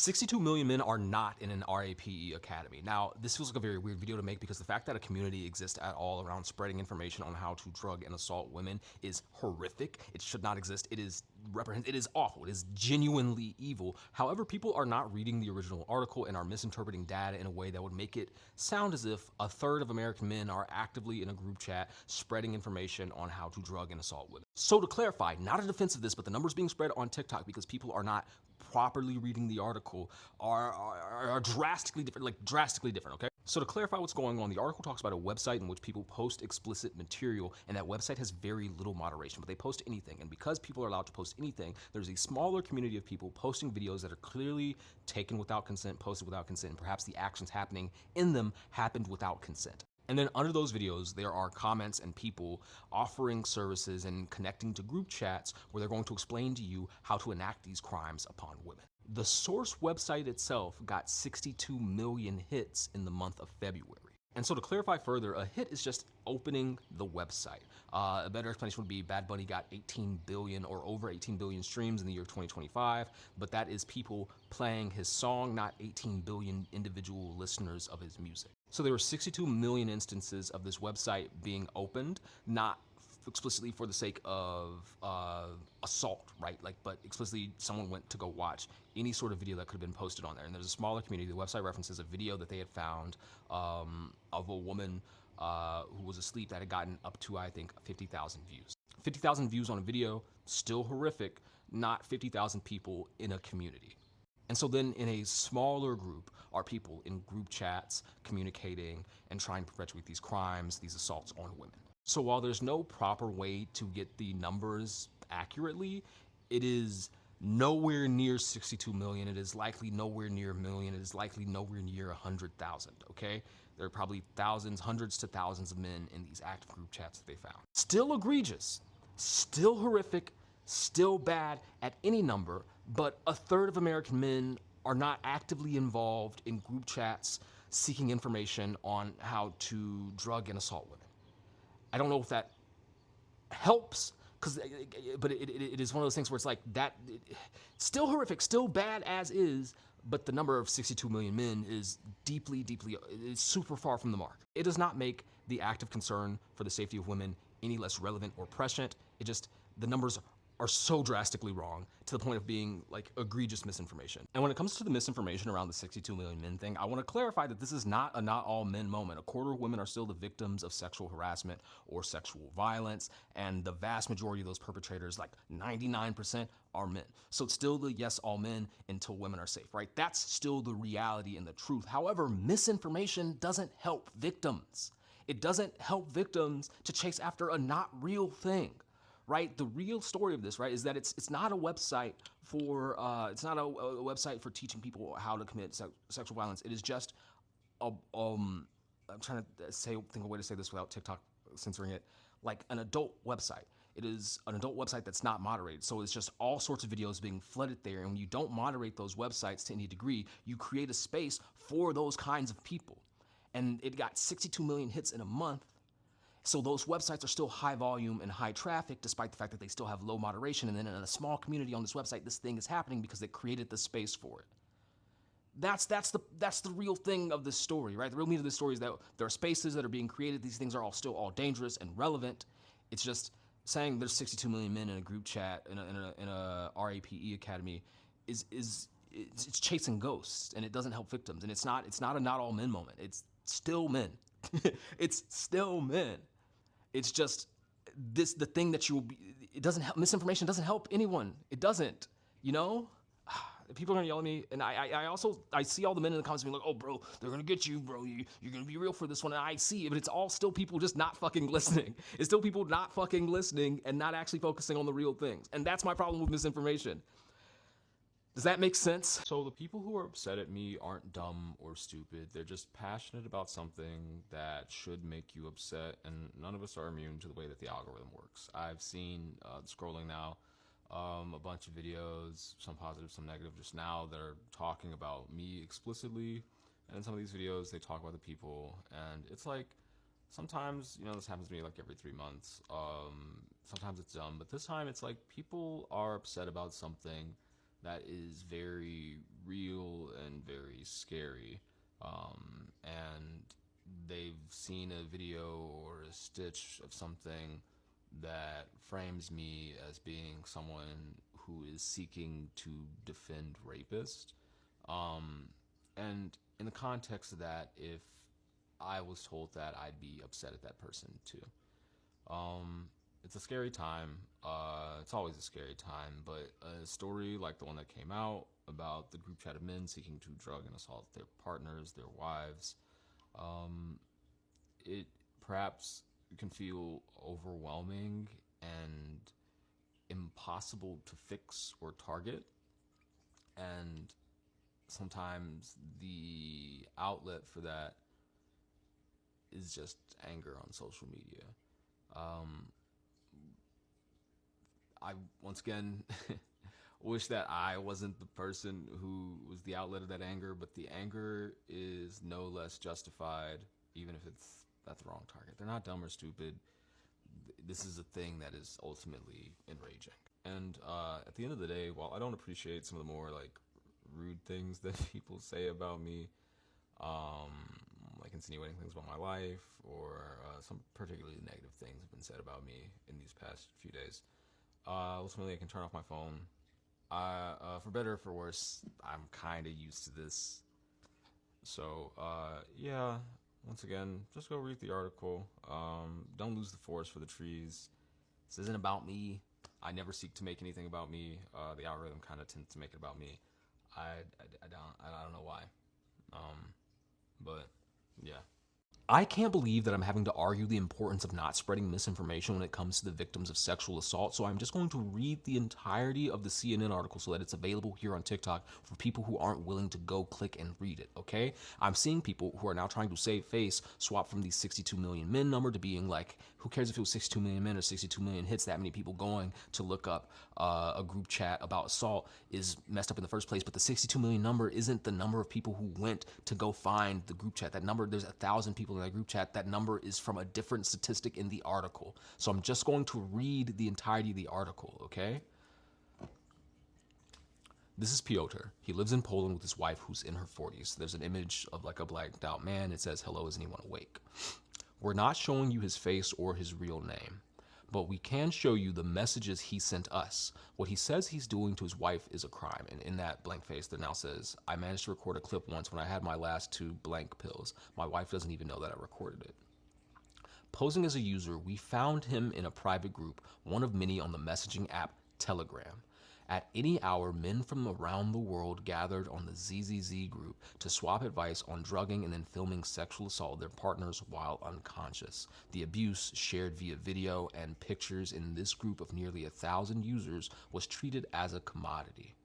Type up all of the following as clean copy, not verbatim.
62 million men are not in an RAPE academy. Now, this feels like a very weird video to make because the fact that a community exists at all around spreading information on how to drug and assault women is horrific. It should not exist. It is awful. It is genuinely evil. However, people are not reading the original article and are misinterpreting data in a way that would make it sound as if a third of American men are actively in a group chat spreading information on how to drug and assault women. So to clarify, not a defense of this, but the numbers being spread on TikTok because people are not properly reading the article are drastically different, okay? So to clarify what's going on, the article talks about a website in which people post explicit material, and that website has very little moderation, but they post anything. And because people are allowed to post anything, there's a smaller community of people posting videos that are clearly taken without consent, posted without consent, and perhaps the actions happening in them happened without consent. And then under those videos, there are comments and people offering services and connecting to group chats where they're going to explain to you how to enact these crimes upon women. The source website itself got 62 million hits in the month of February. And so to clarify further, a hit is just opening the website. A better explanation would be Bad Bunny got 18 billion or over 18 billion streams in the year 2025, but that is people playing his song, not 18 billion individual listeners of his music. So there were 62 million instances of this website being opened, not explicitly for the sake of assault, right? But explicitly someone went to go watch any sort of video that could have been posted on there. And there's a smaller community. The website references a video that they had found of a woman who was asleep that had gotten up to, I think, 50,000 views. 50,000 views on a video, still horrific, not 50,000 people in a community. And so then in a smaller group are people in group chats communicating and trying to perpetuate these crimes, these assaults on women. So while there's no proper way to get the numbers accurately, it is nowhere near 62 million. It is likely nowhere near a million. It is likely nowhere near 100,000, okay? There are probably thousands, hundreds to thousands of men in these active group chats that they found. Still egregious, still horrific, still bad at any number, but a third of American men are not actively involved in group chats seeking information on how to drug and assault women. I don't know if that helps, but it is one of those things where it's like that, still horrific, still bad as is, but the number of 62 million men is it's super far from the mark. It does not make the act of concern for the safety of women any less relevant or prescient. The numbers are so drastically wrong to the point of being like egregious misinformation. And when it comes to the misinformation around the 62 million men thing, I want to clarify that this is not a not all men moment. A quarter of women are still the victims of sexual harassment or sexual violence, and the vast majority of those perpetrators, like 99%, are men. So it's still the yes, all men until women are safe, right? That's still the reality and the truth. However, misinformation doesn't help victims. It doesn't help victims to chase after a not real thing. Right, the real story of this, right, is that it's not a website for website for teaching people how to commit sexual violence. It is just I'm trying to think of a way to say this without TikTok censoring it, like an adult website. It is an adult website that's not moderated, so it's just all sorts of videos being flooded there. And when you don't moderate those websites to any degree, you create a space for those kinds of people. And it got 62 million hits in a month. So those websites are still high volume and high traffic, despite the fact that they still have low moderation. And then in a small community on this website, this thing is happening because they created the space for it. That's the real thing of this story, right? The real meat of this story is that there are spaces that are being created. These things are still all dangerous and relevant. It's just saying there's 62 million men in a group chat in a RAPE academy it's chasing ghosts, and it doesn't help victims. And it's not a not all men moment. It's still men. It's still men. It's just the thing that it doesn't help. Misinformation doesn't help anyone. It doesn't, you know? People are gonna yell at me, and I see all the men in the comments being like, oh bro, they're gonna get you, bro, you're gonna be real for this one, and I see it, but it's all still people just not fucking listening. It's still people not fucking listening and not actually focusing on the real things. And that's my problem with misinformation. Does that make sense? So the people who are upset at me aren't dumb or stupid. They're just passionate about something that should make you upset, and none of us are immune to the way that the algorithm works. I've seen, scrolling now, a bunch of videos, some positive, some negative, just now that are talking about me explicitly. And in some of these videos, they talk about the people, and it's like, sometimes, you know, this happens to me like every 3 months. Sometimes it's dumb, but this time it's like people are upset about something that is very real very scary. And they've seen a video or a stitch of something that frames me as being someone who is seeking to defend rapists. And in the context of that, if I was told that, I'd be upset at that person too. It's a scary time. It's always a scary time, but a story like the one that came out about the group chat of men seeking to drug and assault their partners, their wives, it perhaps can feel overwhelming and impossible to fix or target. And sometimes the outlet for that is just anger on social media. I once again wish that I wasn't the person who was the outlet of that anger, but the anger is no less justified, even if that's the wrong target. They're not dumb or stupid. This is a thing that is ultimately enraging. And at the end of the day, while I don't appreciate some of the more like rude things that people say about me, like insinuating things about my life, or some particularly negative things have been said about me in these past few days, ultimately I can turn off my phone. For better or for worse, I'm kind of used to this. So yeah, once again, just go read the article. Don't lose the forest for the trees. This isn't about me. I never seek to make anything about me. The algorithm kind of tends to make it about me. I don't know why. But yeah. I can't believe that I'm having to argue the importance of not spreading misinformation when it comes to the victims of sexual assault, so I'm just going to read the entirety of the CNN article so that it's available here on TikTok for people who aren't willing to go click and read it, okay? I'm seeing people who are now trying to save face swap from the 62 million men number to being like, who cares if it was 62 million men or 62 million hits? That many people going to look up a group chat about assault is messed up in the first place, but the 62 million number isn't the number of people who went to go find the group chat. That number, there's 1,000 people in that group chat. That number is from a different statistic in the article. So I'm just going to read the entirety of the article, okay? This is Piotr. He lives in Poland with his wife who's in her 40s. There's an image of like a blacked out man. It says, "Hello, is anyone awake?" We're not showing you his face or his real name, but we can show you the messages he sent us. What he says he's doing to his wife is a crime. And in that blank face that now says, "I managed to record a clip once when I had my last 2 blank pills. My wife doesn't even know that I recorded it." Posing as a user, we found him in a private group, one of many on the messaging app Telegram. At any hour, men from around the world gathered on the ZZZ group to swap advice on drugging and then filming sexual assault of their partners while unconscious. The abuse, shared via video and pictures in this group of nearly 1,000 users, was treated as a commodity.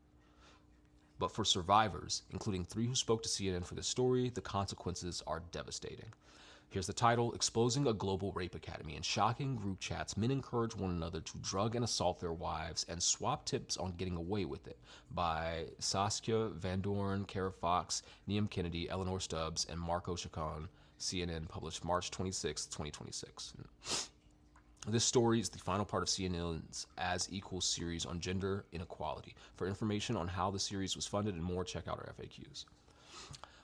But for survivors, including 3 who spoke to CNN for this story, the consequences are devastating. Here's the title: Exposing a Global Rape Academy. In shocking group chats, men encourage one another to drug and assault their wives and swap tips on getting away with it, by Saskia Van Doorn, Kara Fox, Neam Kennedy, Eleanor Stubbs, and Marco Chacon. CNN, published March 26, 2026. This story is the final part of CNN's As Equals series on gender inequality. For information on how the series was funded and more, check out our FAQs.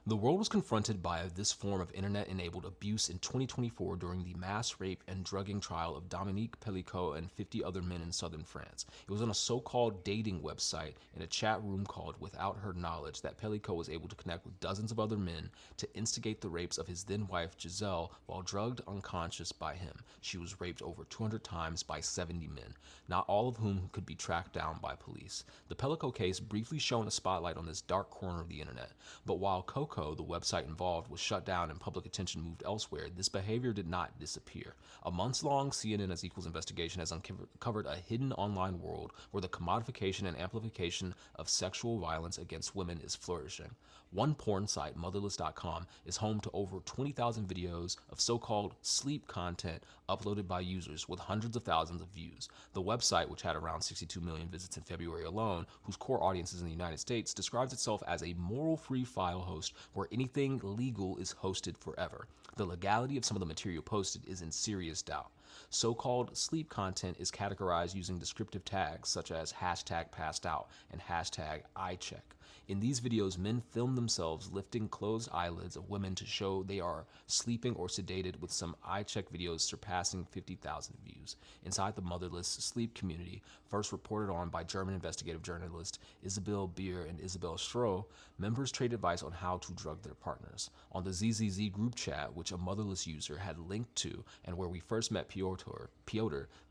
The world was confronted by this form of internet-enabled abuse in 2024 during the mass rape and drugging trial of Dominique Pellicot and 50 other men in southern France. It was on a so-called dating website in a chat room called Without Her Knowledge that Pellicot was able to connect with dozens of other men to instigate the rapes of his then-wife Giselle while drugged unconscious by him. She was raped over 200 times by 70 men, not all of whom could be tracked down by police. The Pellicot case briefly shone a spotlight on this dark corner of the internet, but while Coco, the website involved, was shut down and public attention moved elsewhere, this behavior did not disappear. A months-long CNN As Equals investigation has uncovered a hidden online world where the commodification and amplification of sexual violence against women is flourishing. One porn site, Motherless.com, is home to over 20,000 videos of so-called sleep content uploaded by users with hundreds of thousands of views. The website, which had around 62 million visits in February alone, whose core audience is in the United States, describes itself as a moral-free file host where anything legal is hosted forever. The legality of some of the material posted is in serious doubt. So-called sleep content is categorized using descriptive tags such as #passedout and #iCheck. In these videos, men film themselves lifting closed eyelids of women to show they are sleeping or sedated, with some eye-check videos surpassing 50,000 views. Inside the motherless sleep community, first reported on by German investigative journalists Isabel Beer and Isabel Stroh, members trade advice on how to drug their partners. On the ZZZ group chat, which a motherless user had linked to and where we first met Piotr,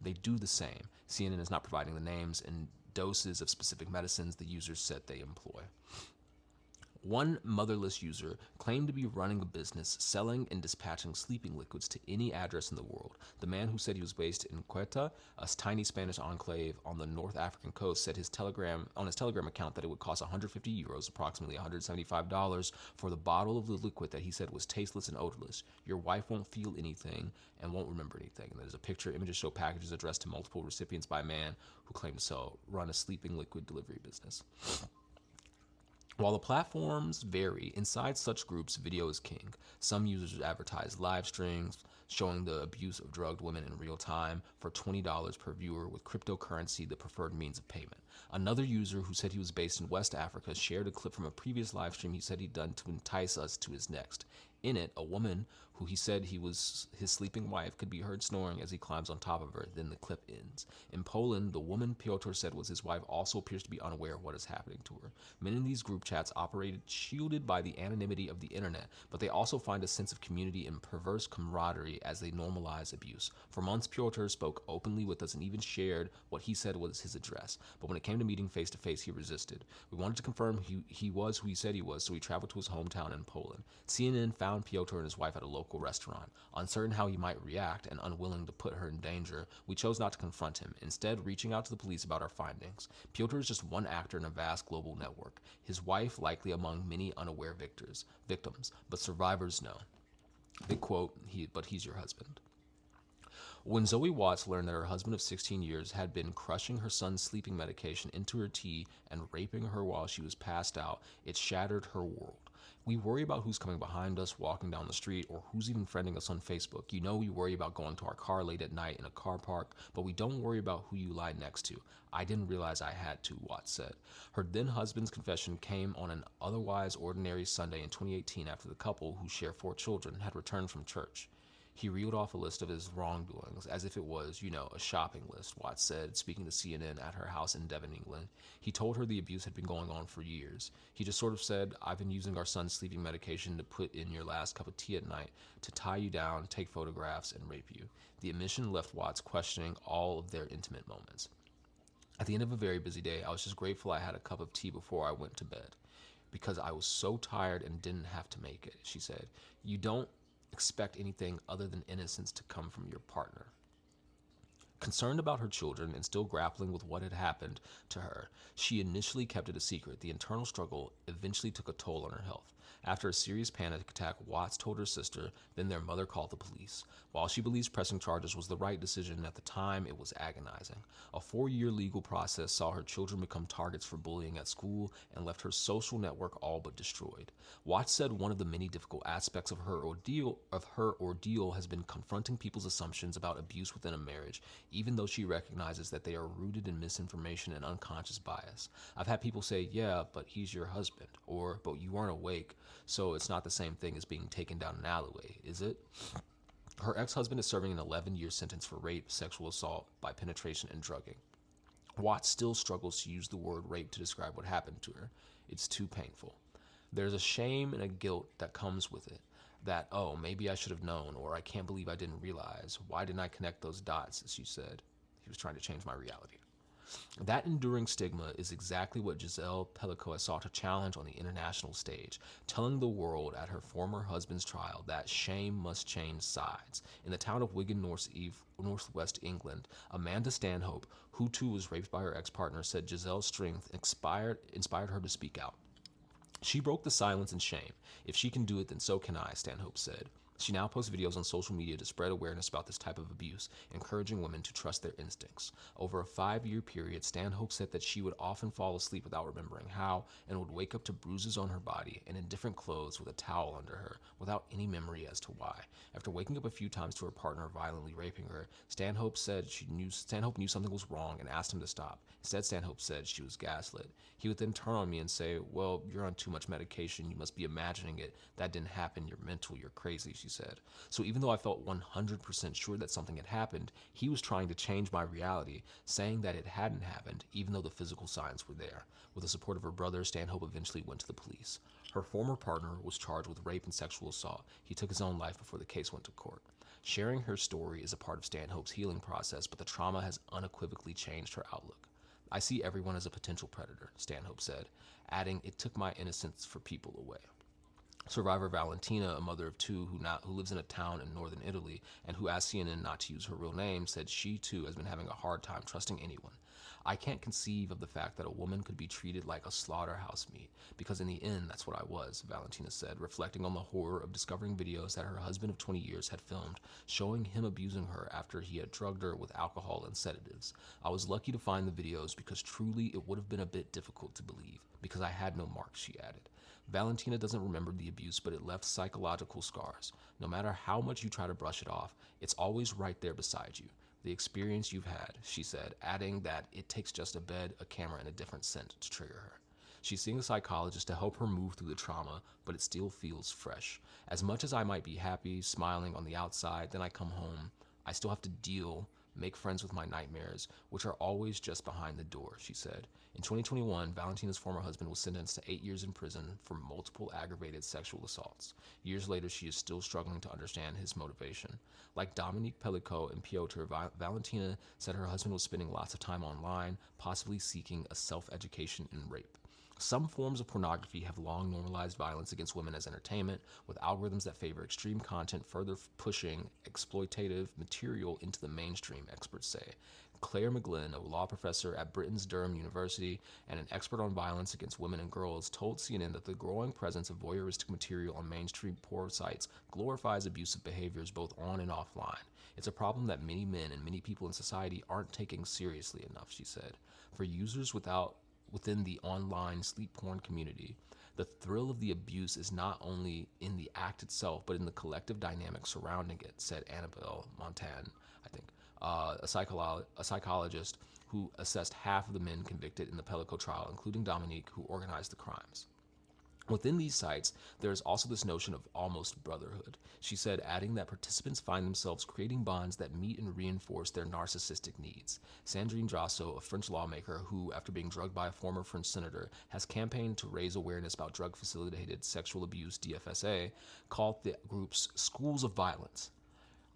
they do the same. CNN is not providing the names and doses of specific medicines the users said they employ. One motherless user claimed to be running a business selling and dispatching sleeping liquids to any address in the world. The man, who said he was based in Ceuta, a tiny Spanish enclave on the North African coast, said his Telegram account that it would cost 150 euros, approximately $175, for the bottle of the liquid that he said was tasteless and odorless. Your wife won't feel anything and won't remember anything. And there's a picture. Images show packages addressed to multiple recipients by a man who claimed to run a sleeping liquid delivery business. While the platforms vary, inside such groups, video is king. Some users advertise live streams showing the abuse of drugged women in real time for $20 per viewer, with cryptocurrency the preferred means of payment. Another user, who said he was based in West Africa, shared a clip from a previous live stream he said he'd done to entice us to his next. In it, a woman, who he said he was his sleeping wife, could be heard snoring as he climbs on top of her. Then the clip ends. In Poland, the woman Piotr said was his wife also appears to be unaware of what is happening to her. Men in these group chats operated shielded by the anonymity of the internet, but they also find a sense of community and perverse camaraderie as they normalize abuse. For months, Piotr spoke openly with us and even shared what he said was his address. But when it came to meeting face to face, he resisted. We wanted to confirm he was who he said he was, so we traveled to his hometown in Poland. CNN found Piotr and his wife at a local restaurant. Uncertain how he might react and unwilling to put her in danger, we chose not to confront him, instead reaching out to the police about our findings. Piotr is just one actor in a vast global network. His wife likely among many unaware victims, but survivors know. Big quote, but he's your husband. When Zoe Watts learned that her husband of 16 years had been crushing her son's sleeping medication into her tea and raping her while she was passed out, it shattered her world. We worry about who's coming behind us walking down the street, or who's even friending us on Facebook. You know, we worry about going to our car late at night in a car park, but we don't worry about who you lie next to. I didn't realize I had to, Watts said. Her then husband's confession came on an otherwise ordinary Sunday in 2018 after the couple, who share 4 children, had returned from church. He reeled off a list of his wrongdoings as if it was, a shopping list, Watts said, speaking to CNN at her house in Devon, England. He told her the abuse had been going on for years. He just sort of said, I've been using our son's sleeping medication to put in your last cup of tea at night, to tie you down, take photographs, and rape you. The admission left Watts questioning all of their intimate moments. At the end of a very busy day, I was just grateful I had a cup of tea before I went to bed, because I was so tired and didn't have to make it, she said. You don't expect anything other than innocence to come from your partner. Concerned about her children and still grappling with what had happened to her, she initially kept it a secret. The internal struggle eventually took a toll on her health. After a serious panic attack, Watts told her sister, then their mother called the police. While she believes pressing charges was the right decision at the time, it was agonizing. A 4-year legal process saw her children become targets for bullying at school and left her social network all but destroyed. Watts said one of the many difficult aspects of her ordeal has been confronting people's assumptions about abuse within a marriage, even though she recognizes that they are rooted in misinformation and unconscious bias. I've had people say, yeah, but he's your husband, or, but you weren't awake, so it's not the same thing as being taken down an alleyway, is it? Her ex-husband is serving an 11-year sentence for rape, sexual assault by penetration, and drugging. Watts still struggles to use the word rape to describe what happened to her. It's too painful. There's a shame and a guilt that comes with it. That, oh, maybe I should have known, or I can't believe I didn't realize. Why didn't I connect those dots, as she said? He was trying to change my reality. That enduring stigma is exactly what Giselle Pellico has sought to challenge on the international stage, telling the world at her former husband's trial that shame must change sides. In the town of Wigan, northwest England, Amanda Stanhope, who too was raped by her ex-partner, said Giselle's strength inspired her to speak out. She broke the silence and shame. If she can do it, then so can I, Stanhope said. She now posts videos on social media to spread awareness about this type of abuse, encouraging women to trust their instincts. Over a 5-year period, Stanhope said that she would often fall asleep without remembering how and would wake up to bruises on her body and in different clothes with a towel under her without any memory as to why. After waking up a few times to her partner violently raping her, Stanhope knew something was wrong and asked him to stop. Instead, Stanhope said she was gaslit. He would then turn on me and say, "Well, you're on too much medication. You must be imagining it. That didn't happen. You're mental. You're crazy," she said. So even though I felt 100% sure that something had happened, he was trying to change my reality, saying that it hadn't happened, even though the physical signs were there. With the support of her brother, Stanhope eventually went to the police. Her former partner was charged with rape and sexual assault. He took his own life before the case went to court. Sharing her story is a part of Stanhope's healing process, but the trauma has unequivocally changed her outlook. "I see everyone as a potential predator," Stanhope said, adding, "It took my innocence for people away." Survivor Valentina, a mother of two who lives in a town in northern Italy and who asked CNN not to use her real name, said she too has been having a hard time trusting anyone. "I can't conceive of the fact that a woman could be treated like a slaughterhouse meat, because in the end, that's what I was," Valentina said, reflecting on the horror of discovering videos that her husband of 20 years had filmed, showing him abusing her after he had drugged her with alcohol and sedatives. "I was lucky to find the videos because truly it would have been a bit difficult to believe, because I had no marks," she added. Valentina doesn't remember the abuse, but it left psychological scars. "No matter how much you try to brush it off, it's always right there beside you. The experience you've had," she said, adding that it takes just a bed, a camera, and a different scent to trigger her. She's seeing a psychologist to help her move through the trauma, but it still feels fresh. "As much as I might be happy, smiling on the outside, then I come home, I still have to make friends with my nightmares, which are always just behind the door," she said. In 2021, Valentina's former husband was sentenced to 8 years in prison for multiple aggravated sexual assaults. Years later, she is still struggling to understand his motivation. Like Dominique Pellicot and Piotr, Valentina said her husband was spending lots of time online, possibly seeking a self-education in rape. Some forms of pornography have long normalized violence against women as entertainment, with algorithms that favor extreme content further pushing exploitative material into the mainstream, experts say. Claire McGlynn, a law professor at Britain's Durham University and an expert on violence against women and girls, told CNN that the growing presence of voyeuristic material on mainstream porn sites glorifies abusive behaviors both on and offline. "It's a problem that many men and many people in society aren't taking seriously enough," she said. For users within the online sleep porn community, the thrill of the abuse is not only in the act itself, but in the collective dynamic surrounding it, said Annabelle Montan, I think, a psychologist who assessed half of the men convicted in the Pellicot trial, including Dominique, who organized the crimes. Within these sites, there is also this notion of almost brotherhood, she said, adding that participants find themselves creating bonds that meet and reinforce their narcissistic needs. Sandrine Drasso, a French lawmaker who, after being drugged by a former French senator, has campaigned to raise awareness about drug-facilitated sexual abuse, DFSA, called the groups schools of violence.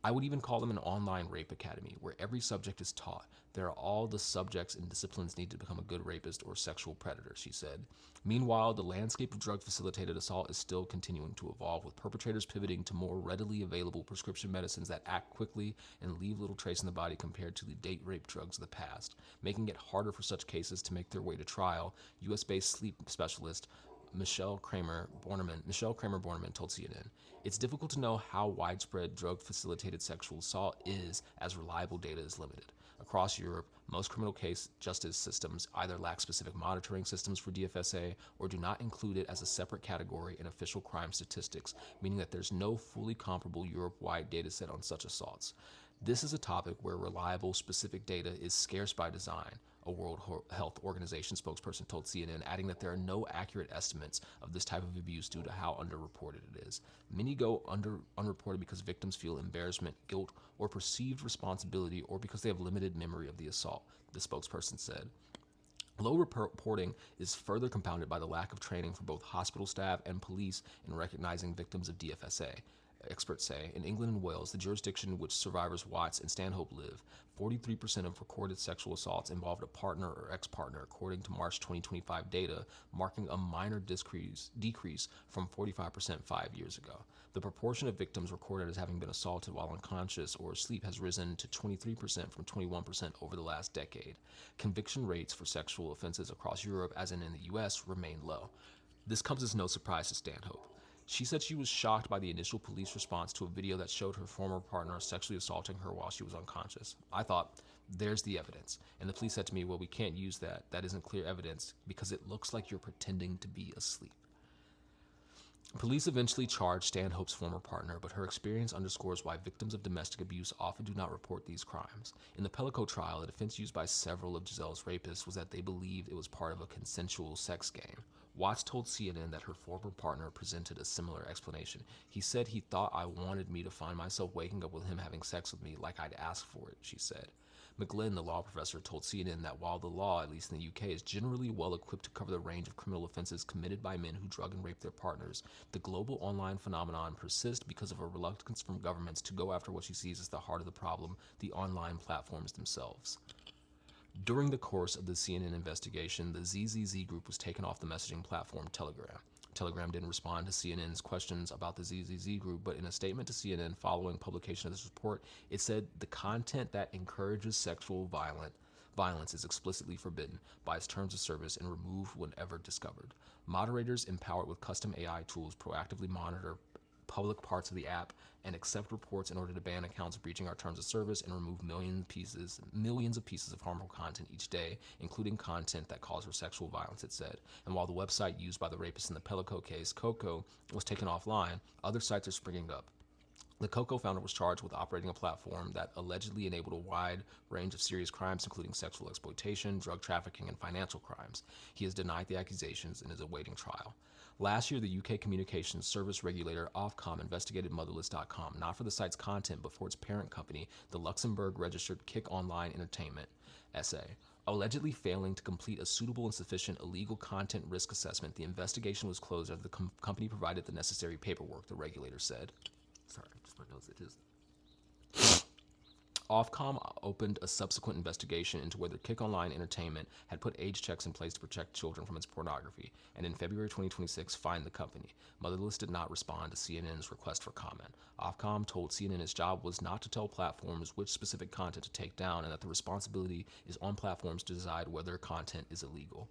"I would even call them an online rape academy, where every subject is taught. There are all the subjects and disciplines needed to become a good rapist or sexual predator," she said. Meanwhile, the landscape of drug-facilitated assault is still continuing to evolve, with perpetrators pivoting to more readily available prescription medicines that act quickly and leave little trace in the body compared to the date rape drugs of the past, making it harder for such cases to make their way to trial. U.S.-based sleep specialist Michelle Kramer Borneman told CNN, "It's difficult to know how widespread drug-facilitated sexual assault is, as reliable data is limited. Across Europe, most criminal case justice systems either lack specific monitoring systems for DFSA or do not include it as a separate category in official crime statistics, meaning that there's no fully comparable Europe-wide data set on such assaults. This is a topic where reliable, specific data is scarce by design," a World Health Organization spokesperson told CNN, adding that there are no accurate estimates of this type of abuse due to how underreported it is. "Many go unreported because victims feel embarrassment, guilt, or perceived responsibility, or because they have limited memory of the assault," the spokesperson said. Low reporting is further compounded by the lack of training for both hospital staff and police in recognizing victims of DFSA. Experts say in England and Wales, the jurisdiction in which survivors Watts and Stanhope live, 43% of recorded sexual assaults involved a partner or ex-partner, according to March 2025 data, marking a minor decrease from 45% 5 years ago. The proportion of victims recorded as having been assaulted while unconscious or asleep has risen to 23% from 21% over the last decade. Conviction rates for sexual offenses across Europe, as in the US, remain low. This comes as no surprise to Stanhope. She said she was shocked by the initial police response to a video that showed her former partner sexually assaulting her while she was unconscious. I thought, there's the evidence. And the police said to me, well, we can't use that. That isn't clear evidence because it looks like you're pretending to be asleep. Police eventually charged Stanhope's former partner, but her experience underscores why victims of domestic abuse often do not report these crimes. In the Pellico trial, the defense used by several of Giselle's rapists was that they believed it was part of a consensual sex game. Watts told CNN that her former partner presented a similar explanation. He said he thought I wanted me to find myself waking up with him having sex with me like I'd asked for it, she said. McGlynn, the law professor, told CNN that while the law, at least in the UK, is generally well equipped to cover the range of criminal offenses committed by men who drug and rape their partners, the global online phenomenon persists because of a reluctance from governments to go after what she sees as the heart of the problem, the online platforms themselves. During the course of the CNN investigation, the ZZZ group was taken off the messaging platform Telegram. Telegram didn't respond to CNN's questions about the ZZZ group, but in a statement to CNN following publication of this report, it said the content that encourages sexual violence is explicitly forbidden by its terms of service and removed whenever discovered. Moderators empowered with custom AI tools proactively monitor public parts of the app and accept reports in order to ban accounts breaching our terms of service and remove millions of pieces of harmful content each day, including content that calls for sexual violence, it said. And while the website used by the rapist in the Pellico case, Coco, was taken offline, other sites are springing up. The Coco founder was charged with operating a platform that allegedly enabled a wide range of serious crimes, including sexual exploitation, drug trafficking, and financial crimes. He has denied the accusations and is awaiting trial. Last year, the UK communications service regulator Ofcom investigated Motherless.com, not for the site's content, but for its parent company, the Luxembourg-registered Kick Online Entertainment, SA. Allegedly failing to complete a suitable and sufficient illegal content risk assessment, the investigation was closed after the company provided the necessary paperwork, the regulator said. Sorry, just my nose itches. Ofcom opened a subsequent investigation into whether Kick Online Entertainment had put age checks in place to protect children from its pornography, and in February 2026 fined the company. Motherless did not respond to CNN's request for comment. Ofcom told CNN its job was not to tell platforms which specific content to take down and that the responsibility is on platforms to decide whether content is illegal.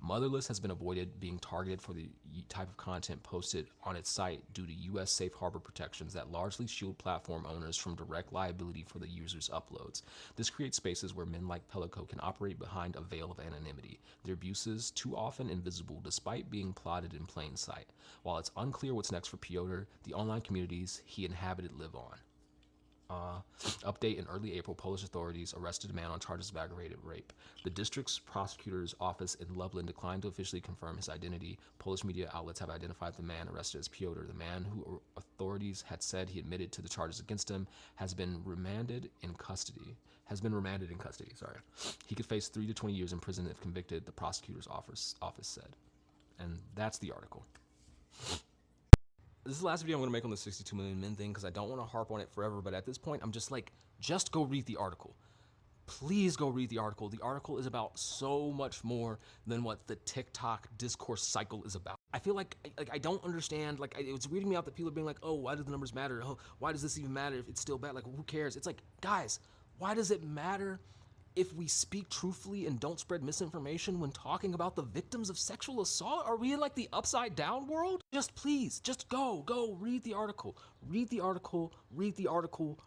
Motherless has been avoided being targeted for the type of content posted on its site due to U.S. safe harbor protections that largely shield platform owners from direct liability for the user's uploads. This creates spaces where men like Pellico can operate behind a veil of anonymity, their abuses too often invisible despite being plotted in plain sight. While it's unclear what's next for Piotr, the online communities he inhabited live on. Update: in early April, Polish authorities arrested a man on charges of aggravated rape. The district's prosecutor's office in Lublin declined to officially confirm his identity. Polish media outlets have identified the man arrested as Piotr. The man, who authorities had said he admitted to the charges against him, has been remanded in custody. He could face 3 to 20 years in prison if convicted, the prosecutor's office said. And that's the article. This is the last video I'm going to make on the 62 million men thing because I don't want to harp on it forever, but at this point, I'm just like, just go read the article. Please go read the article. The article is about so much more than what the TikTok discourse cycle is about. I feel like I don't understand, it's weirding me out that people are being like, oh, why do the numbers matter? Oh, why does this even matter if it's still bad? Like, who cares? It's like, guys, why does it matter if we speak truthfully and don't spread misinformation when talking about the victims of sexual assault? Are we in like the upside down world? Please, go read the article. Read the article.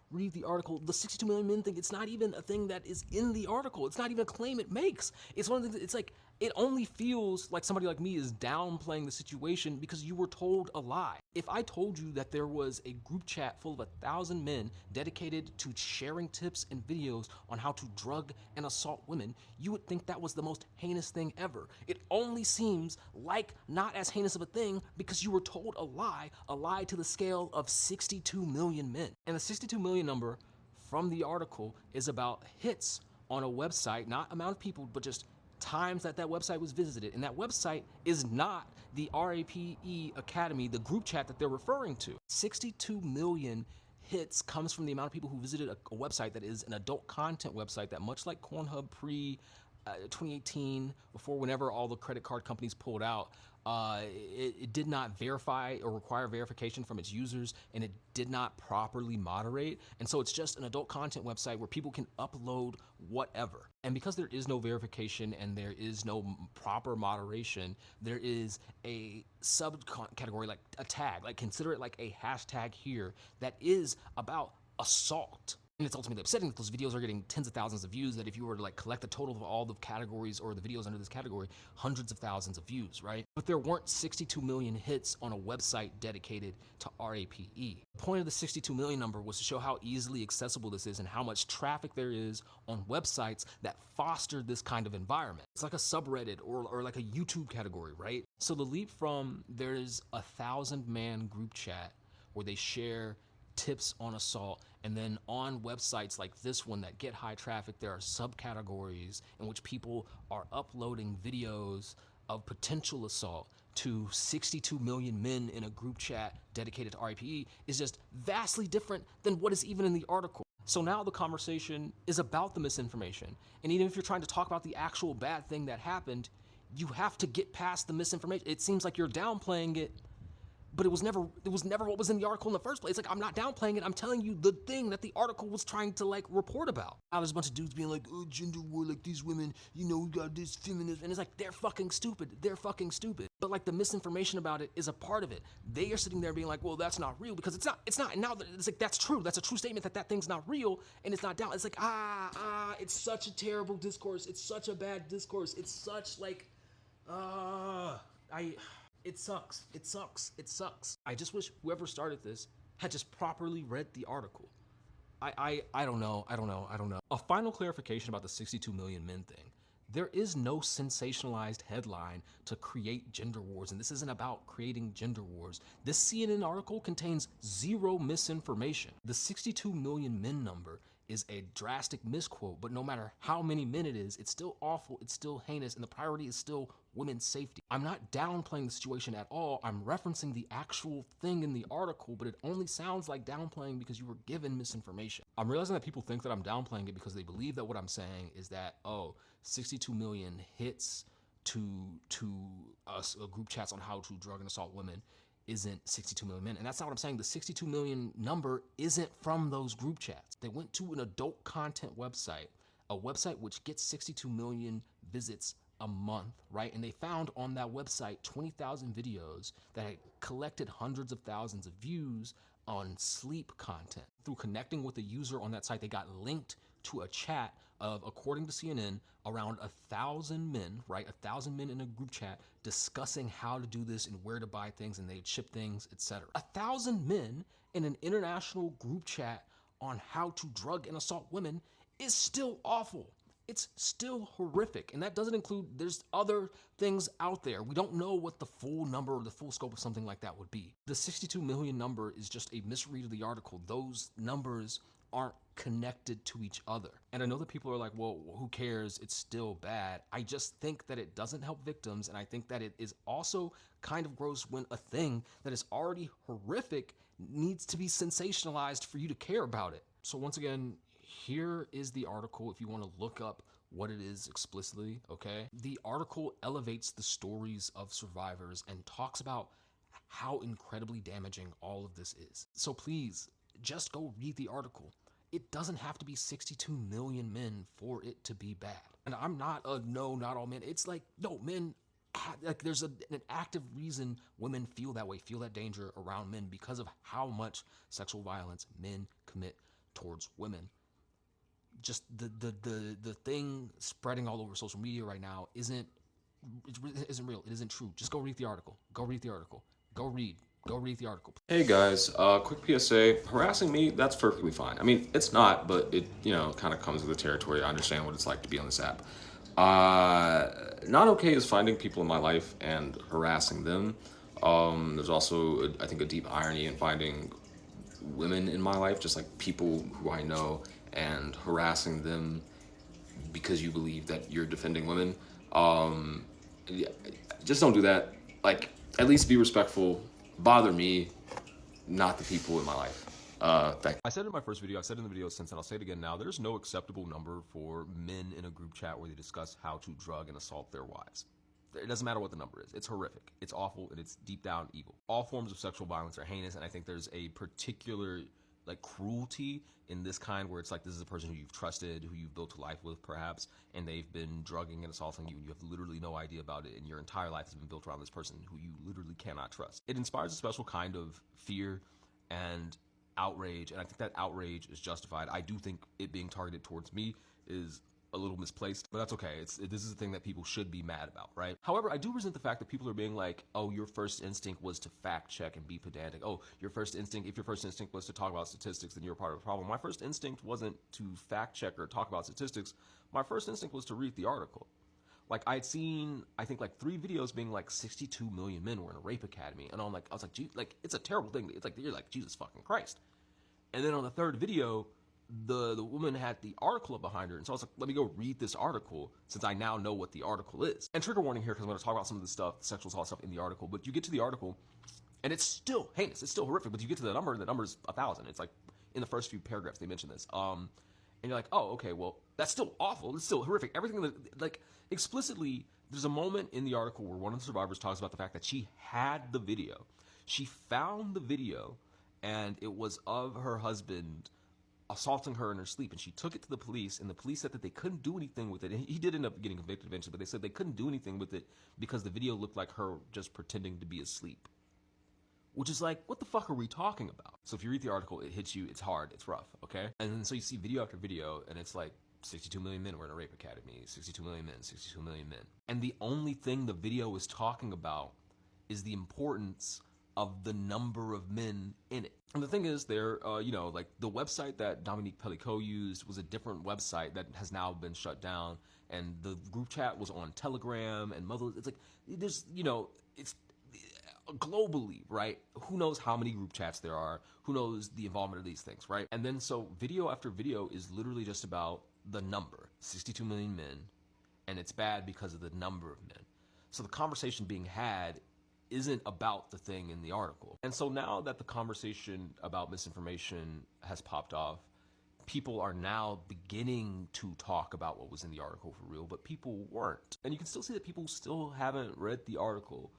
The 62 million men thing, it's not even a thing that is in the article. It's not even a claim it makes. It's one of the things, it's like, it only feels like somebody like me is downplaying the situation because you were told a lie. If I told you that there was a group chat full of 1,000 men dedicated to sharing tips and videos on how to drug and assault women, you would think that was the most heinous thing ever. It only seems like not as heinous of a thing because you were told a lie to the scale of 62 million men. And the 62 million number from the article is about hits on a website, not amount of people, but just times that website was visited. And that website is not the RAPE Academy, the group chat that they're referring to. 62 million hits comes from the amount of people who visited a website that is an adult content website that, much like Pornhub pre 2018, before whenever all the credit card companies pulled out, It did not verify or require verification from its users, and it did not properly moderate. And so it's just an adult content website where people can upload whatever. And because there is no verification and there is no proper moderation, there is a subcategory, like a tag, like consider it like a hashtag here, that is about assault. And it's ultimately upsetting that those videos are getting tens of thousands of views, that if you were to like collect the total of all the categories or the videos under this category, hundreds of thousands of views, right? But there weren't 62 million hits on a website dedicated to RAPE. The point of the 62 million number was to show how easily accessible this is and how much traffic there is on websites that foster this kind of environment. It's like a subreddit or like a YouTube category, right? So the leap from there's a 1,000-man group chat where they share tips on assault, and then on websites like this one that get high traffic, there are subcategories in which people are uploading videos of potential assault, to 62 million men in a group chat dedicated to RAPE is just vastly different than what is even in the article. So now the conversation is about the misinformation. And even if you're trying to talk about the actual bad thing that happened, you have to get past the misinformation. It seems like you're downplaying it, but it was never what was in the article in the first place. Like, I'm not downplaying it, I'm telling you the thing that the article was trying to like report about. Now there's a bunch of dudes being like, oh, gender war, like these women, you know, we got this feminist, and it's like, they're fucking stupid, But like the misinformation about it is a part of it. They are sitting there being like, well, that's not real, because it's not, and now it's like, that's true, that's a true statement that thing's not real, and it's not down. It's like, it's such a terrible discourse, it's such a bad discourse, it's such like, it sucks. I just wish whoever started this had just properly read the article. I don't know. A final clarification about the 62 million men thing. There is no sensationalized headline to create gender wars, and this isn't about creating gender wars. This CNN article contains zero misinformation. The 62 million men number is a drastic misquote, but no matter how many men it is, it's still awful, it's still heinous, and the priority is still women's safety. I'm not downplaying the situation at all. I'm referencing the actual thing in the article, but it only sounds like downplaying because you were given misinformation. I'm realizing that people think that I'm downplaying it because they believe that what I'm saying is that, 62 million hits to group chats on how to drug and assault women isn't 62 million men. And that's not what I'm saying. The 62 million number isn't from those group chats. They went to an adult content website, a website which gets 62 million visits a month, right? And they found on that website 20,000 videos that had collected hundreds of thousands of views on sleep content. Through connecting with a user on that site, they got linked to a chat of, according to CNN, around 1,000 men, right? 1,000 men in a group chat discussing how to do this and where to buy things, and they'd ship things, etc. 1,000 men in an international group chat on how to drug and assault women is still awful. It's still horrific, and that doesn't include, there's other things out there. We don't know what the full number or the full scope of something like that would be. The 62 million number is just a misread of the article. Those numbers aren't connected to each other. And I know that people are like, well, who cares? It's still bad. I just think that it doesn't help victims, and I think that it is also kind of gross when a thing that is already horrific needs to be sensationalized for you to care about it. So once again, here is the article if you want to look up what it is explicitly, okay? The article elevates the stories of survivors and talks about how incredibly damaging all of this is. So please, just go read the article. It doesn't have to be 62 million men for it to be bad. And I'm not a no, not all men. It's like, no, men, like there's an active reason women feel that way, feel that danger around men because of how much sexual violence men commit towards women. Just the thing spreading all over social media right now isn't real. It isn't true. Just go read the article. Go read the article. Go read the article. Hey guys, quick PSA. Harassing me, that's perfectly fine. I mean, it's not, but it, kind of comes with the territory. I understand what it's like to be on this app. Not okay is finding people in my life and harassing them. There's also, I think, a deep irony in finding women in my life, just like people who I know, and harassing them because you believe that you're defending women. Just don't do that. Like, at least be respectful. Bother me, not the people in my life. Thank you. I said in my first video, I've said in the video since, and I'll say it again now, there's no acceptable number for men in a group chat where they discuss how to drug and assault their wives. It doesn't matter what the number is. It's horrific. It's awful, and it's deep down evil. All forms of sexual violence are heinous, and I think there's a particular like cruelty in this kind where it's like this is a person who you've trusted, who you've built a life with perhaps, and they've been drugging and assaulting you, and you have literally no idea about it, and your entire life has been built around this person who you literally cannot trust. It inspires a special kind of fear and outrage, and I think that outrage is justified. I do think it being targeted towards me is a little misplaced, but that's okay. This is a thing that people should be mad about, right? However, I do resent the fact that people are being like, oh, your first instinct was to fact check and be pedantic. Oh, if your first instinct was to talk about statistics, then you're part of the problem. My first instinct wasn't to fact check or talk about statistics. My first instinct was to read the article. Like I'd seen, I think like 3 videos being like 62 million men were in a rape academy. And I was like, gee, like it's a terrible thing. It's like, you're like, Jesus fucking Christ. And then on the 3rd video, the woman had the article up behind her, and so I was like, let me go read this article since I now know what the article is. And trigger warning here because I'm going to talk about some of the stuff, the sexual assault stuff in the article, but you get to the article and it's still heinous, it's still horrific, but you get to the number's 1,000. It's like in the first few paragraphs they mention this. And you're like, oh, okay, well, that's still awful, it's still horrific. Everything that, like, explicitly, there's a moment in the article where one of the survivors talks about the fact that she had the video. She found the video, and it was of her husband assaulting her in her sleep, and she took it to the police, and the police said that they couldn't do anything with it. And he did end up getting convicted eventually, but they said they couldn't do anything with it because the video looked like her just pretending to be asleep. Which is like, what the fuck are we talking about? So if you read the article, it hits you, it's hard, it's rough, okay? And then so you see video after video, and it's like 62 million men were in a rape academy, 62 million men, 62 million men. And the only thing the video is talking about is the importance of the number of men in it. And the thing is, like the website that Dominique Pellicot used was a different website that has now been shut down, and the group chat was on Telegram and Mother. It's like, there's, it's globally, right? Who knows how many group chats there are? Who knows the involvement of these things, right? And then so video after video is literally just about the number, 62 million men, and it's bad because of the number of men. So the conversation being had isn't about the thing in the article. And so now that the conversation about misinformation has popped off, people are now beginning to talk about what was in the article for real, but people weren't. And you can still see that people still haven't read the article,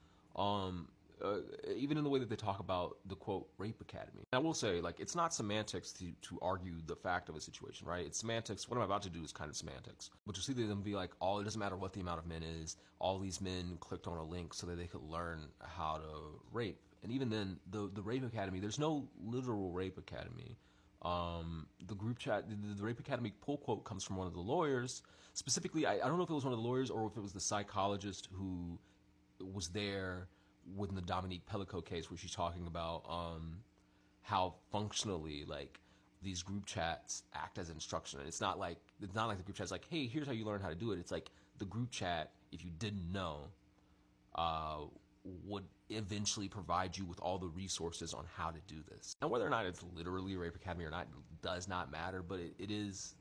even in the way that they talk about the, quote, rape academy. And I will say, like, it's not semantics to argue the fact of a situation, right? It's semantics. What I'm about to do is kind of semantics. But you see them be like, oh, it doesn't matter what the amount of men is. All these men clicked on a link so that they could learn how to rape. And even then, the rape academy, there's no literal rape academy. The group chat, the rape academy pull quote comes from one of the lawyers. Specifically, I don't know if it was one of the lawyers or if it was the psychologist who was there within the Dominique Pellicot case, where she's talking about how functionally, like, these group chats act as instruction. And it's not like the group chat's like, hey, here's how you learn how to do it. It's like the group chat, if you didn't know, would eventually provide you with all the resources on how to do this. And whether or not it's literally a rape academy or not does not matter, but it is,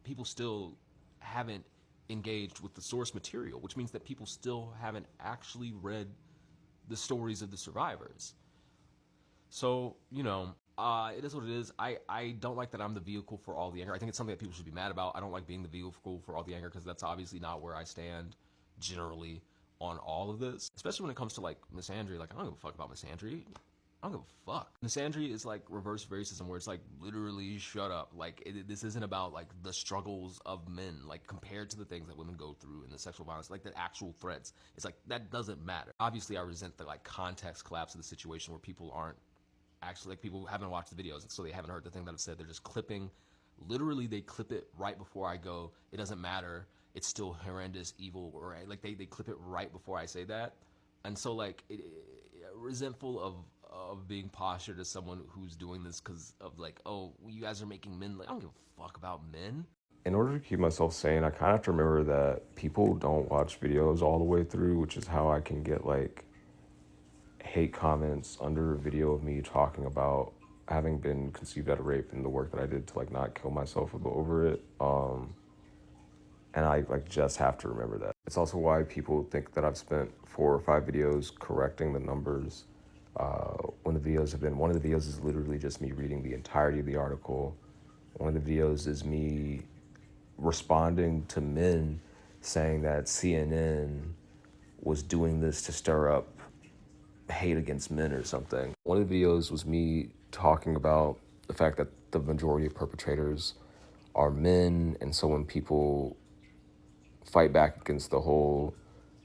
people still haven't engaged with the source material, which means that people still haven't actually read the stories of the survivors. So, it is what it is. I don't like that I'm the vehicle for all the anger. I think it's something that people should be mad about. I don't like being the vehicle for all the anger because that's obviously not where I stand generally on all of this. Especially when it comes to, like, misandry. Like, I don't give a fuck about misandry. I don't give a fuck. Misandry is like reverse racism, where it's like literally shut up. Like this isn't about like the struggles of men, like compared to the things that women go through in the sexual violence, like the actual threats. It's like that doesn't matter. Obviously, I resent the like context collapse of the situation where people aren't actually, like, people haven't watched the videos, and so they haven't heard the thing that I've said. They're just clipping. Literally, they clip it right before I go, it doesn't matter. It's still horrendous, evil, right? Like they clip it right before I say that. And so like resentful of being postured as someone who's doing this because of like, oh, you guys are making men, like, I don't give a fuck about men. In order to keep myself sane, I kind of have to remember that people don't watch videos all the way through, which is how I can get like hate comments under a video of me talking about having been conceived out of rape and the work that I did to like not kill myself over it. And I like just have to remember that. It's also why people think that I've spent 4 or 5 videos correcting the numbers. One of the videos is literally just me reading the entirety of the article. One of the videos is me responding to men saying that CNN was doing this to stir up hate against men or something. One of the videos was me talking about the fact that the majority of perpetrators are men, and so when people fight back against the whole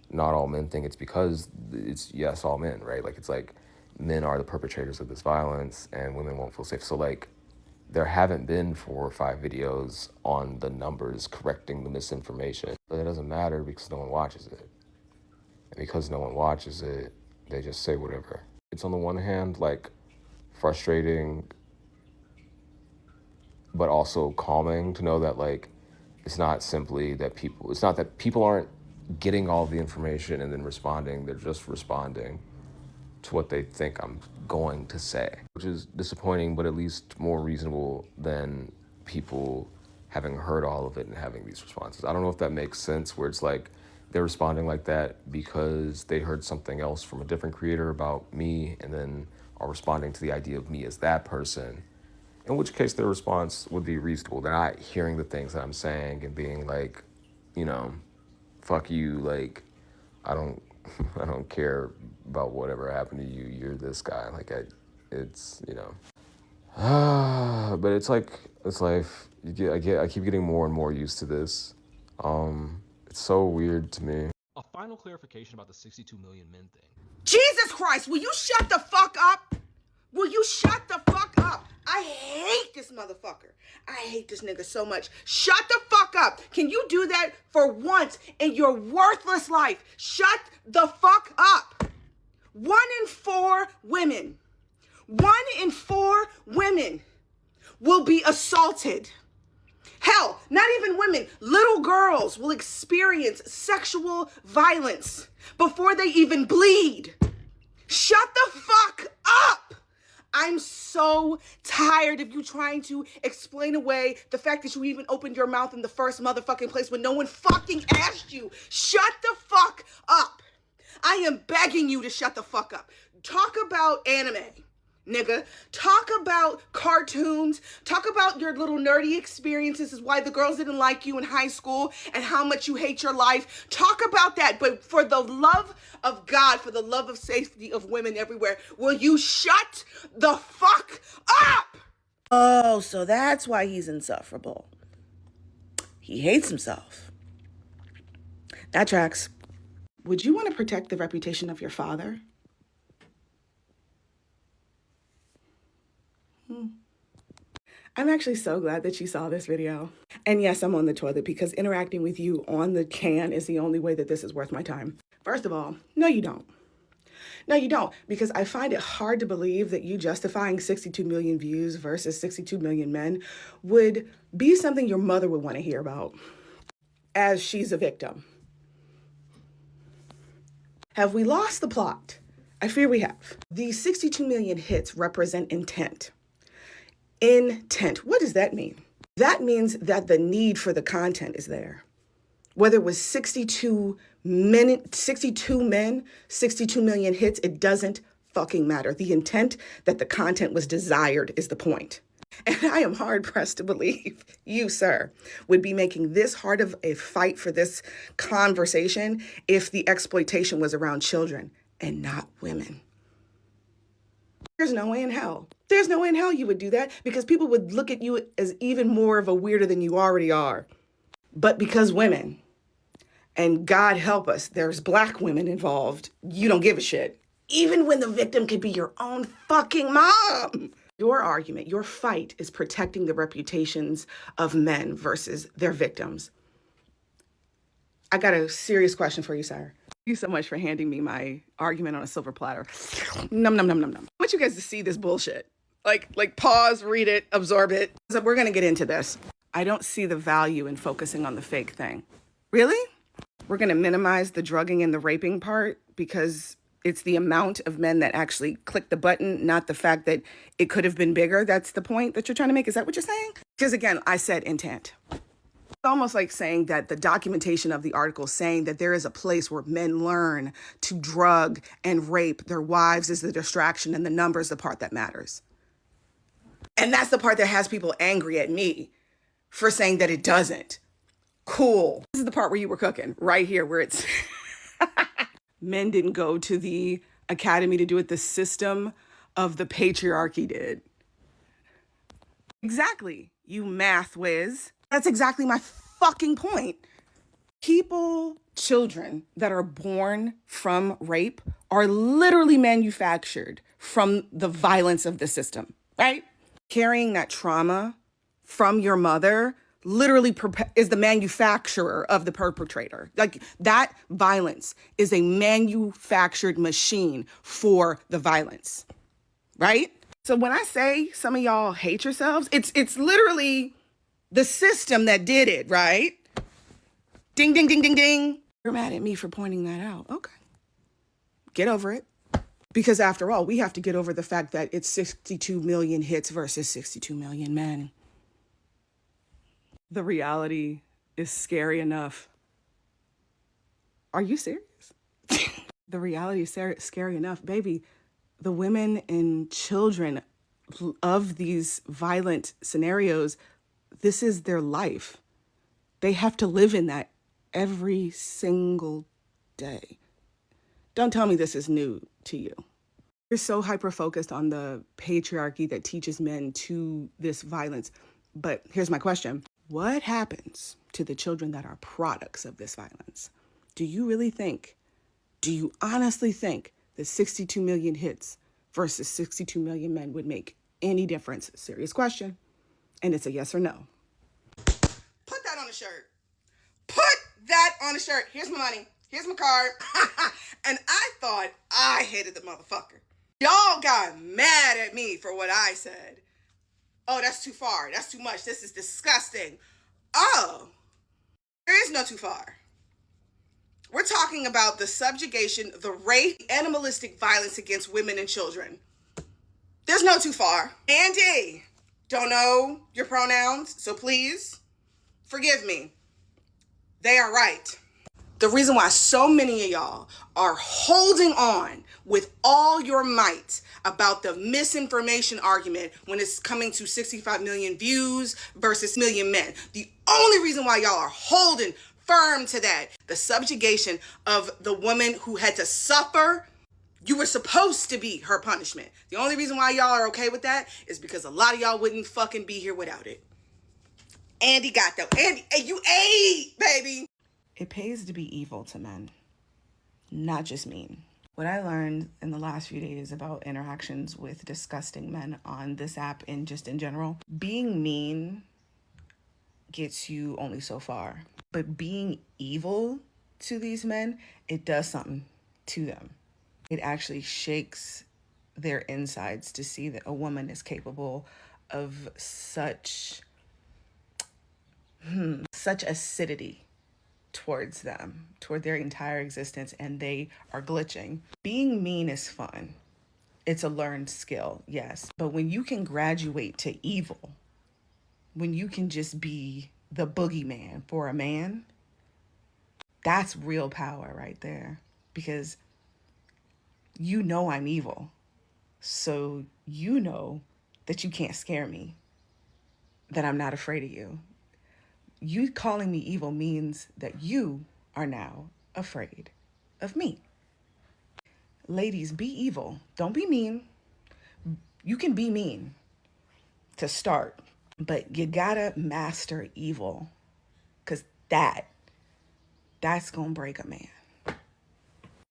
not all men thing, it's because it's, yes, all men, right? Like, it's like men are the perpetrators of this violence and women won't feel safe. So like, there haven't been 4 or 5 videos on the numbers correcting the misinformation. But it doesn't matter because no one watches it. And because no one watches it, they just say whatever. It's on the one hand, like, frustrating, but also calming to know that, like, it's not that people aren't getting all the information and then responding. They're just responding to what they think I'm going to say, which is disappointing, but at least more reasonable than people having heard all of it and having these responses. I don't know if that makes sense, where it's like they're responding like that because they heard something else from a different creator about me and then are responding to the idea of me as that person, in which case their response would be reasonable. They're not hearing the things that I'm saying and being like, you know, fuck you, like, I don't care about whatever happened to you. You're this guy. Like, it's, you know. But it's like, it's life. I keep getting more and more used to this. It's so weird to me. A final clarification about the 62 million men thing. Jesus Christ, will you shut the fuck up? Will you shut the fuck up? I hate this motherfucker. I hate this nigga so much. Shut the fuck up. Can you do that for once in your worthless life? Shut the fuck up. 1 in 4 women, 1 in 4 women will be assaulted. Hell, not even women, little girls will experience sexual violence before they even bleed. Shut the fuck up. I'm so tired of you trying to explain away the fact that you even opened your mouth in the first motherfucking place when no one fucking asked you. Shut the fuck up. I am begging you to shut the fuck up. Talk about anime, nigga. Talk about cartoons. Talk about your little nerdy experiences, is why the girls didn't like you in high school and how much you hate your life. Talk about that. But for the love of God, for the love of safety of women everywhere, will you shut the fuck up? Oh, so that's why he's insufferable. He hates himself. That tracks. Would you want to protect the reputation of your father? I'm actually so glad that you saw this video. And yes, I'm on the toilet because interacting with you on the can is the only way that this is worth my time. First of all, no, you don't. No, you don't, because I find it hard to believe that you justifying 62 million views versus 62 million men would be something your mother would want to hear about, as she's a victim. Have we lost the plot? I fear we have. The 62 million hits represent intent. Intent. What does that mean? That means that the need for the content is there. Whether it was 62 men, 62 million hits, it doesn't fucking matter. The intent that the content was desired is the point. And I am hard pressed to believe you, sir, would be making this hard of a fight for this conversation if the exploitation was around children and not women. There's no way in hell. There's no way in hell you would do that, because people would look at you as even more of a weirdo than you already are. But because women, and God help us, there's Black women involved, you don't give a shit. Even when the victim could be your own fucking mom. Your argument, your fight is protecting the reputations of men versus their victims. I got a serious question for you, sir. Thank you so much for handing me my argument on a silver platter. Num, num, num, num, num. I want you guys to see this bullshit. Like pause, read it, absorb it. So we're gonna get into this. I don't see the value in focusing on the fake thing. Really? We're gonna minimize the drugging and the raping part because it's the amount of men that actually click the button, not the fact that it could have been bigger. That's the point that you're trying to make. Is that what you're saying? Because again, I said intent. It's almost like saying that the documentation of the article saying that there is a place where men learn to drug and rape their wives is the distraction, and the number is the part that matters. And that's the part that has people angry at me for saying that it doesn't. Cool. This is the part where you were cooking, right here, where it's... Men didn't go to the academy to do it. The system of the patriarchy did. Exactly, you math whiz. That's exactly my fucking point. Children that are born from rape are literally manufactured from the violence of the system, right? Carrying that trauma from your mother literally is the manufacturer of the perpetrator. Like, that violence is a manufactured machine for the violence, right? So when I say some of y'all hate yourselves, it's literally the system that did it, right? Ding, ding, ding, ding, ding. You're mad at me for pointing that out. Okay. Get over it. Because after all, we have to get over the fact that it's 62 million hits versus 62 million men. The reality is scary enough. Are you serious? The reality is scary enough. Baby, the women and children of these violent scenarios, this is their life. They have to live in that every single day. Don't tell me this is new to you. You're so hyper-focused on the patriarchy that teaches men to this violence. But here's my question. What happens to the children that are products of this violence? Do you honestly think that 62 million hits versus 62 million men would make any difference? Serious question. And it's a yes or no. Put that on a shirt. Put that on a shirt. Here's my money. Here's my card. And I thought I hated the motherfucker. Y'all got mad at me for what I said. Oh, that's too far. That's too much. This is disgusting. Oh, there is no too far. We're talking about the subjugation, the rape, animalistic violence against women and children. There's no too far. Andy, don't know your pronouns, so please forgive me. They are right. The reason why so many of y'all are holding on with all your might about the misinformation argument when it's coming to 65 million views versus million men. The only reason why y'all are holding firm to that, the subjugation of the woman who had to suffer, you were supposed to be her punishment. The only reason why y'all are okay with that is because a lot of y'all wouldn't fucking be here without it. Andy got though. Andy, you ate, baby. It pays to be evil to men, not just mean. What I learned in the last few days about interactions with disgusting men on this app and just in general, being mean gets you only so far. But being evil to these men, it does something to them. It actually shakes their insides to see that a woman is capable of such acidity towards them, toward their entire existence, and they are glitching. Being mean is fun. It's a learned skill, yes. But when you can graduate to evil, when you can just be the boogeyman for a man, that's real power right there. Because you know I'm evil. So you know that you can't scare me, that I'm not afraid of you. You calling me evil means that you are now afraid of me. Ladies, be evil. Don't be mean. You can be mean to start, but you gotta master evil, because that's gonna break a man.